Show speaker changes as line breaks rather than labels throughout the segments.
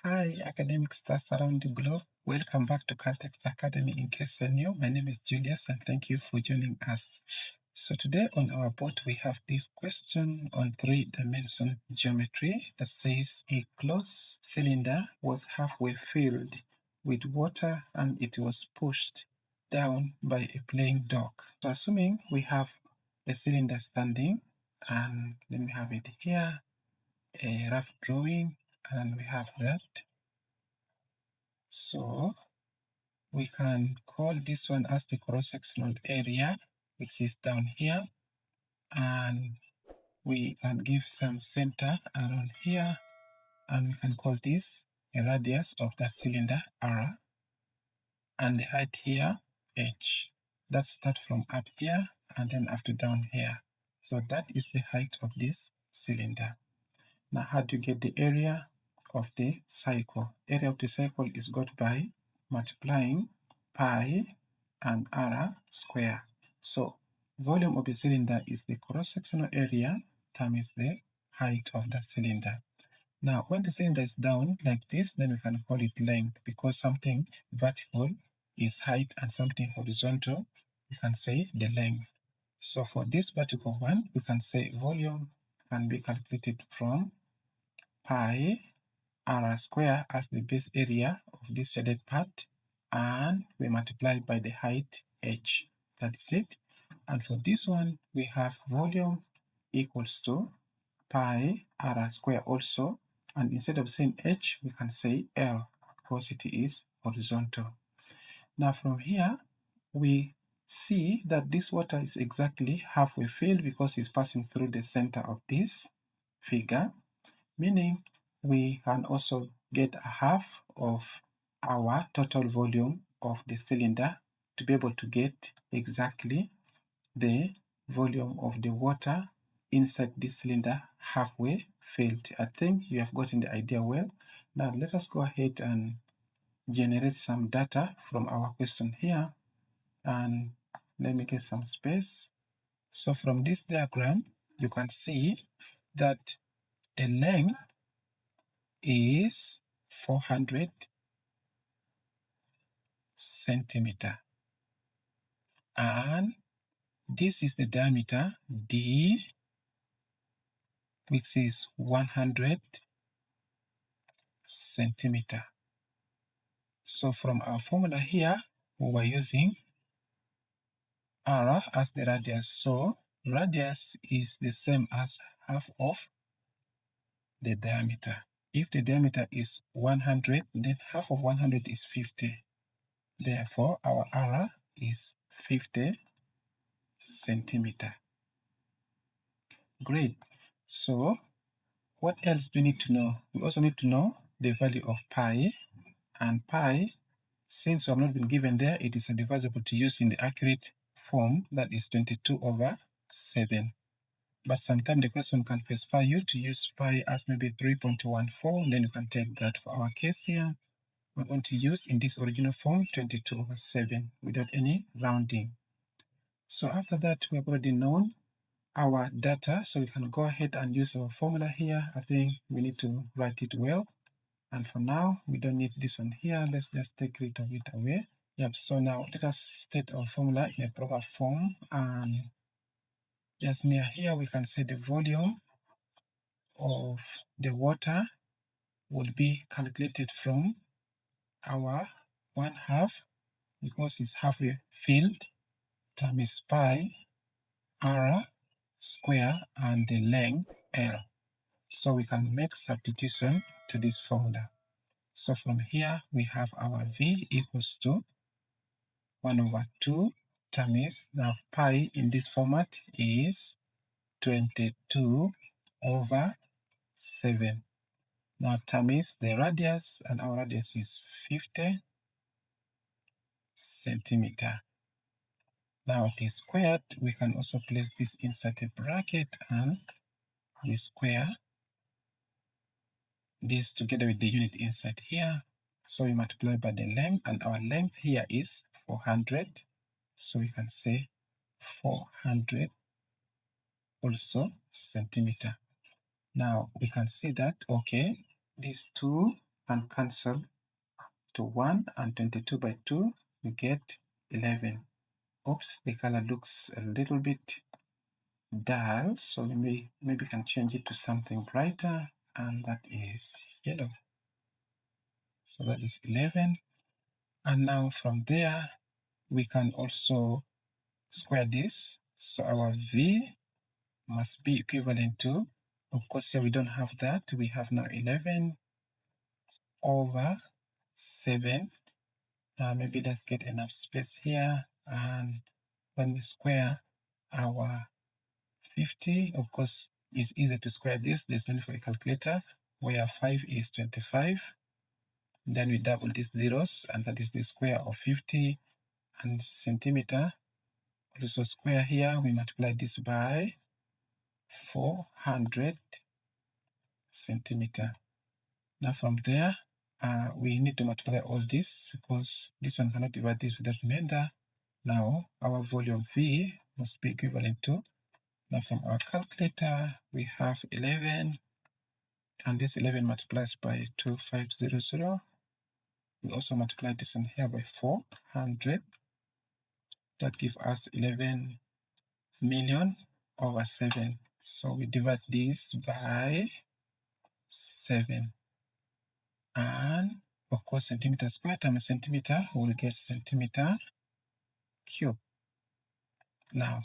Hi, academic stars around the globe. Welcome back to Caltex Academy. In case you're new, my name is Julius and thank you for joining us. So today on our board, we have this question on 3-dimensional geometry that says a closed cylinder was halfway filled with water and it was pushed down by a playing dog. So assuming we have a cylinder standing, and let me have it here, a rough drawing, and we have that. So we can call this one as the cross-sectional area, which is down here, and we can give some center around here, and we can call this a radius of that cylinder, R, and the height here, H. That starts from up here and then up to down here. So that is the height of this cylinder. Now, how do you get the area of the cycle? Area of the cycle is got by multiplying pi and r square. So volume of the cylinder is the cross-sectional area times the height of the cylinder. Now, when the cylinder is down like this, then we can call it length, because something vertical is height and something horizontal, we can say the length. So for this vertical one, we can say volume can be calculated from pi r square as the base area of this shaded part, and we multiply by the height h. That is it. And for this one, we have volume equals to pi r square also, and instead of saying h, we can say L because it is horizontal. Now from here, we see that this water is exactly halfway filled because it's passing through the center of this figure, meaning we can also get a half of our total volume of the cylinder to be able to get exactly the volume of the water inside this cylinder halfway filled. I think you have gotten the idea well. Now let us go ahead and generate some data from our question here, and let me get some space. So from this diagram, you can see that the length is 400 centimeter, and this is the diameter D, which is 100 centimeter. So from our formula here, we were using R as the radius. So radius is the same as half of the diameter. If the diameter is 100, then half of 100 is 50. Therefore, our R is 50 centimeter. Great. So what else do we need to know? We also need to know the value of pi, and pi, since we have not been given there, it is advisable to use in the accurate form, that is 22/7. But sometimes the question can specify you to use pi as maybe 3.14, then you can take that. For our case here, we're going to use in this original form 22/7 without any rounding. So after that, we have already known our data, so we can go ahead and use our formula here. I think we need to write it well, and for now we don't need this one here. Let's just take rid of it away. Yep. So now let us state our formula in a proper form, and just near here we can say the volume of the water would be calculated from our 1/2, because it's halfway filled, times pi r square and the length L. So we can make substitution to this formula. So from here we have our V equals to 1/2 times, now pi in this format is 22/7. Now times the radius, and our radius is 50 centimeter. Now it is squared. We can also place this inside a bracket, and we square this together with the unit inside here. So we multiply by the length, and our length here is 400. So we can say 400 centimeter. Now we can see that, okay, these two can cancel to 1, and 22 by 2, we get 11. Oops, the color looks a little bit dull, so maybe we can change it to something brighter, and that is yellow. So that is 11. And now from there, we can also square this. So our V must be equivalent to, of course, here we don't have that. We have now 11 over 7. Maybe let's get enough space here. And when we square our 50, of course, it's easy to square this. There's no need for a calculator, where 5 is 25. Then we double these zeros, and that is the square of 50. And centimeter, also square here, we multiply this by 400 centimeter. Now from there, we need to multiply all this, because this one cannot divide this with the remainder. Now our volume V must be equivalent to, now from our calculator, we have 11, and this 11 multiplies by 2500. We also multiply this one here by 400. That gives us 11 million over 7. So we divide this by 7. And of course, centimeter square times centimeter, we'll get centimeter cube. Now,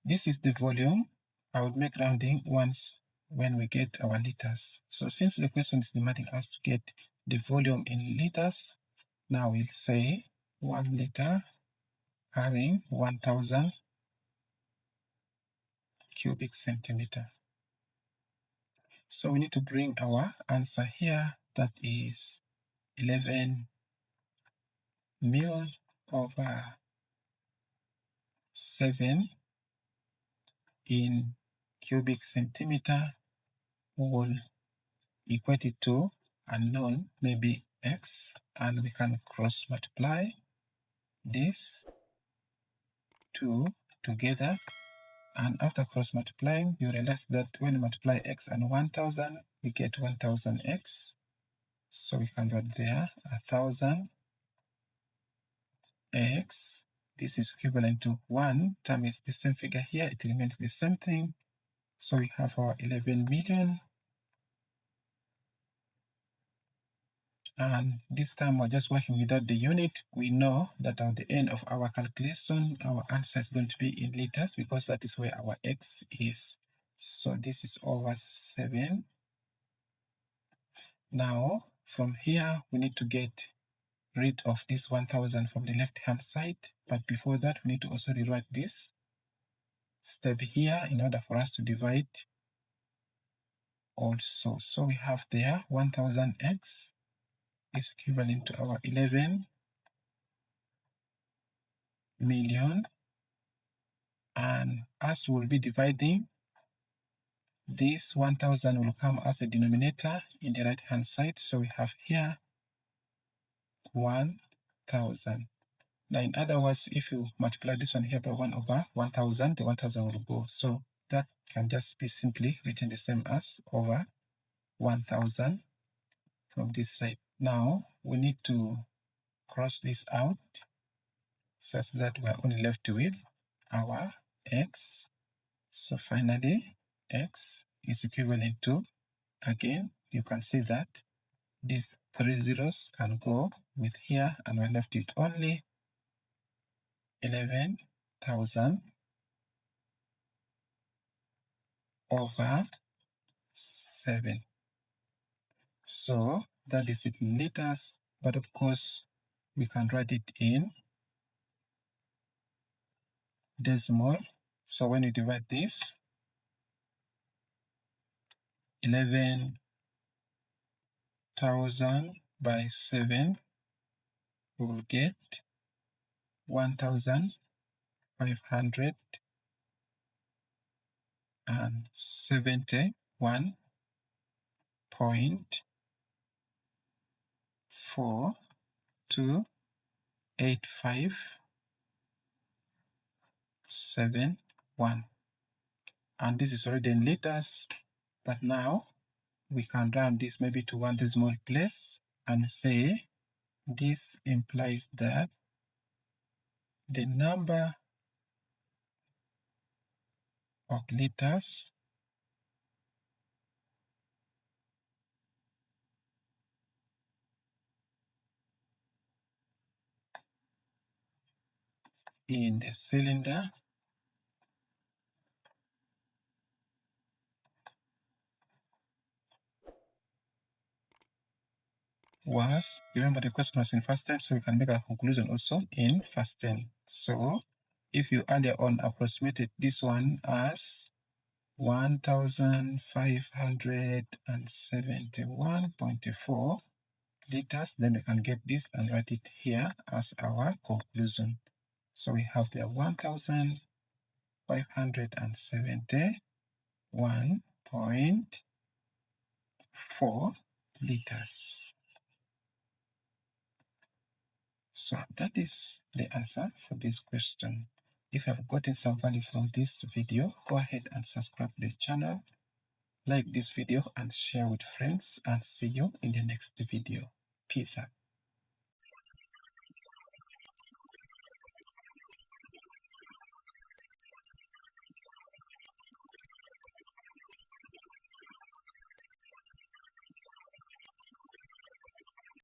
this is the volume. I would make rounding once when we get our liters. So since the question is demanding us to get the volume in liters, now we'll say 1 liter having 1000 cubic centimeter. So we need to bring our answer here, that is 11 million over 7 in cubic centimeter, will equate it to unknown, maybe x, and we can cross multiply this two together. And after cross multiplying, you realize that when you multiply x and 1000, we get 1000x. So we can write there 1000 x. This is equivalent to 1 times the same figure here. It remains the same thing. So we have our 11 million. And this time we're just working without the unit. We know that at the end of our calculation, our answer is going to be in liters, because that is where our x is. So this is over 7. Now from here, we need to get rid of this 1000 from the left hand side. But before that, we need to also rewrite this step here in order for us to divide also. So we have there 1000x is equivalent to our 11 million. And as we'll be dividing, this 1000 will come as a denominator in the right hand side. So we have here 1000. Now in other words, if you multiply this one here by 1 over 1000, the 1000 will go. So that can just be simply written the same as over 1000 from this side. Now we need to cross this out such that we are only left with our x. So finally, x is equivalent to, again, you can see that these 3 zeros can go with here, and we're left with only 11,000 over 7. So that is it in liters, but of course we can write it in decimal. So when you divide this, 11,000 by 7, we will get 1,071.428571. And this is already in liters, but now we can round this maybe to 1 decimal place, and say this implies that the number of liters in the cylinder was, remember the question was in first tense, so we can make a conclusion also in first tense. So if you earlier on approximated this one as 1571.4 liters, then we can get this and write it here as our conclusion. So we have the 1571.4 liters. So that is the answer for this question. If you have gotten some value from this video, go ahead and subscribe to the channel, like this video and share with friends, and see you in the next video. Peace out.